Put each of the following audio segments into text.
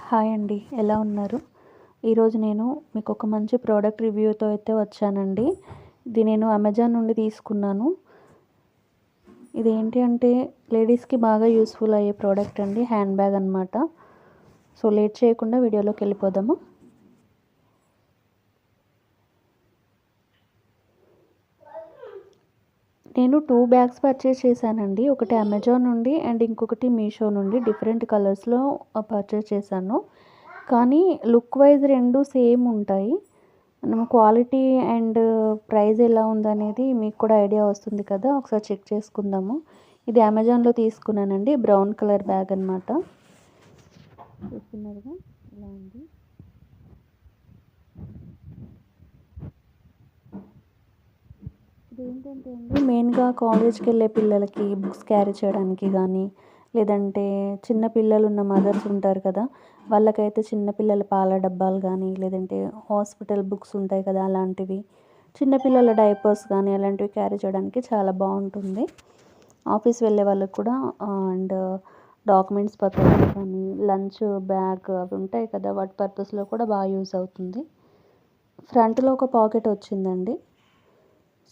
Hi అండి, ఎలా ఉన్నారు? ఈరోజు నేను మీకు ఒక మంచి ప్రోడక్ట్ రివ్యూతో అయితే వచ్చానండి. ఇది నేను అమెజాన్ నుండి తీసుకున్నాను. ఇది ఏంటి అంటే లేడీస్కి బాగా యూస్ఫుల్ అయ్యే ప్రోడక్ట్ అండి, హ్యాండ్ బ్యాగ్ అనమాట. సో లేట్ చేయకుండా వీడియోలోకి వెళ్ళిపోదాము. నేను 2 బ్యాగ్స్ పర్చేస్ చేశానండి. ఒకటి అమెజాన్ నుండి అండ్ ఇంకొకటి మీషో నుండి. డిఫరెంట్ కలర్స్లో పర్చేస్ చేశాను. కానీ లుక్ వైజ్ రెండు సేమ్ ఉంటాయి. మనం క్వాలిటీ అండ్ ప్రైస్ ఎలా ఉందనేది మీకు కూడా ఐడియా వస్తుంది కదా, ఒకసారి చెక్ చేసుకుందాము. ఇది అమెజాన్లో తీసుకున్నానండి, బ్రౌన్ కలర్ బ్యాగ్ అనమాట. చూస్తున్నారుగా ఇలా ఉంది. ఇదేంటంటే అండి, మెయిన్గా కాలేజ్కి వెళ్ళే పిల్లలకి బుక్స్ క్యారీ చేయడానికి కానీ, లేదంటే చిన్న పిల్లలు ఉన్న మదర్స్ ఉంటారు కదా, వాళ్ళకైతే చిన్నపిల్లల పాల డబ్బాలు కానీ, లేదంటే హాస్పిటల్ బుక్స్ ఉంటాయి కదా అలాంటివి, చిన్నపిల్లల డైపర్స్ కానీ అలాంటివి క్యారీ చేయడానికి చాలా బాగుంటుంది. ఆఫీస్ వెళ్ళే వాళ్ళకి కూడా అండ్ డాక్యుమెంట్స్ పర్పస్ కానీ, లంచ్ బ్యాగ్ అవి ఉంటాయి కదా, వాటి పర్పస్లో కూడా బాగా యూజ్ అవుతుంది. ఫ్రంట్లో ఒక పాకెట్ వచ్చిందండి.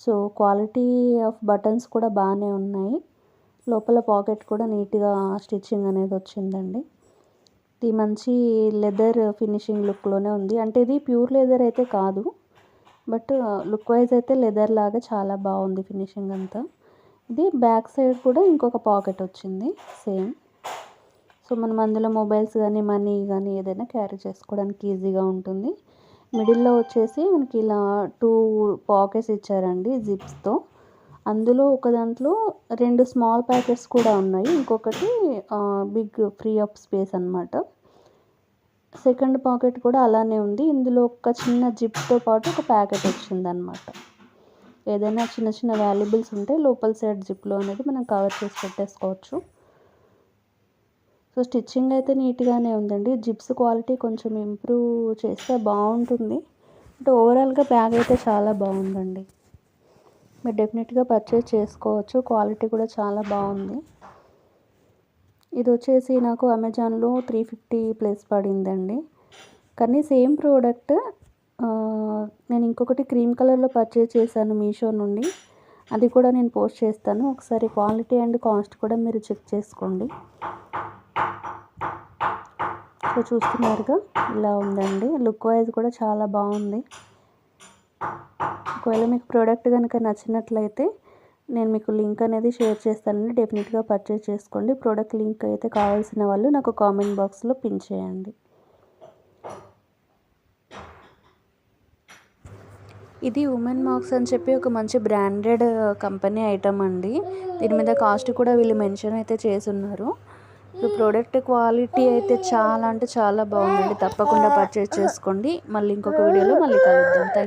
సో క్వాలిటీ ఆఫ్ బటన్స్ కూడా బాగానే ఉన్నాయి. లోపల పాకెట్ కూడా నీట్గా స్టిచ్చింగ్ అనేది వచ్చిందండి. ఇది మంచి లెదర్ ఫినిషింగ్ లుక్లోనే ఉంది. అంటే ఇది ప్యూర్ లెదర్ అయితే కాదు, బట్ లుక్ వైజ్ అయితే లెదర్ లాగా చాలా బాగుంది ఫినిషింగ్ అంతా. ఇది బ్యాక్ సైడ్ కూడా ఇంకొక పాకెట్ వచ్చింది సేమ్. సో మనం అందులో మొబైల్స్ కానీ, మనీ కానీ ఏదైనా క్యారీ చేసుకోవడానికి ఈజీగా ఉంటుంది. మిడిల్లో వచ్చేసి మనకి ఇలా 2 పాకెట్స్ ఇచ్చారండి జిప్స్తో. అందులో ఒక దాంట్లో 2 స్మాల్ ప్యాకెట్స్ కూడా ఉన్నాయి, ఇంకొకటి బిగ్ ఫ్రీ అప్ స్పేస్ అనమాట. సెకండ్ పాకెట్ కూడా అలానే ఉంది. ఇందులో ఒక చిన్న జిప్తో పాటు ఒక ప్యాకెట్ వచ్చిందనమాట. ఏదైనా చిన్న చిన్న వాల్యుబుల్స్ ఉంటే లోపల సైడ్ జిప్లో అనేది మనం కవర్ చేసి పెట్టేసుకోవచ్చు. సో స్టిచ్చింగ్ అయితే నీట్గానే ఉందండి. జిప్స్ క్వాలిటీ కొంచెం ఇంప్రూవ్ చేస్తే బాగుంటుంది. అంటే ఓవరాల్గా బ్యాగ్ అయితే చాలా బాగుందండి. మీరు డెఫినెట్గా పర్చేస్ చేసుకోవచ్చు. క్వాలిటీ కూడా చాలా బాగుంది. ఇది వచ్చేసి నాకు అమెజాన్లో 350 ప్లస్ పడిందండి. కానీ సేమ్ ప్రోడక్ట్ నేను ఇంకొకటి క్రీమ్ కలర్లో పర్చేస్ చేశాను మీషో నుండి. అది కూడా నేను పోస్ట్ చేస్తాను. ఒకసారి క్వాలిటీ అండ్ కాస్ట్ కూడా మీరు చెక్ చేసుకోండి. సో చూస్తున్నారుగా ఇలా ఉందండి. లుక్ వైజ్ కూడా చాలా బాగుంది. ఒకవేళ మీకు ప్రోడక్ట్ కనుక నచ్చినట్లయితే నేను మీకు లింక్ అనేది షేర్ చేస్తానండి. డెఫినెట్గా పర్చేస్ చేసుకోండి. ప్రోడక్ట్ లింక్ అయితే కావాల్సిన వాళ్ళు నాకు కామెంట్ బాక్స్లో పిన్ చేయండి. ఇది ఉమెన్ మార్క్స్ అని చెప్పి ఒక మంచి బ్రాండెడ్ కంపెనీ ఐటమ్ అండి. దీని మీద కాస్ట్ కూడా వీళ్ళు మెన్షన్ అయితే చేసున్నారు. సో ప్రోడక్ట్ క్వాలిటీ అయితే చాలా అంటే చాలా బాగుందండి. తప్పకుండా పర్చేస్ చేసుకోండి. మళ్ళీ ఇంకొక వీడియోలో మళ్ళీ కలుద్దాం. Thank you.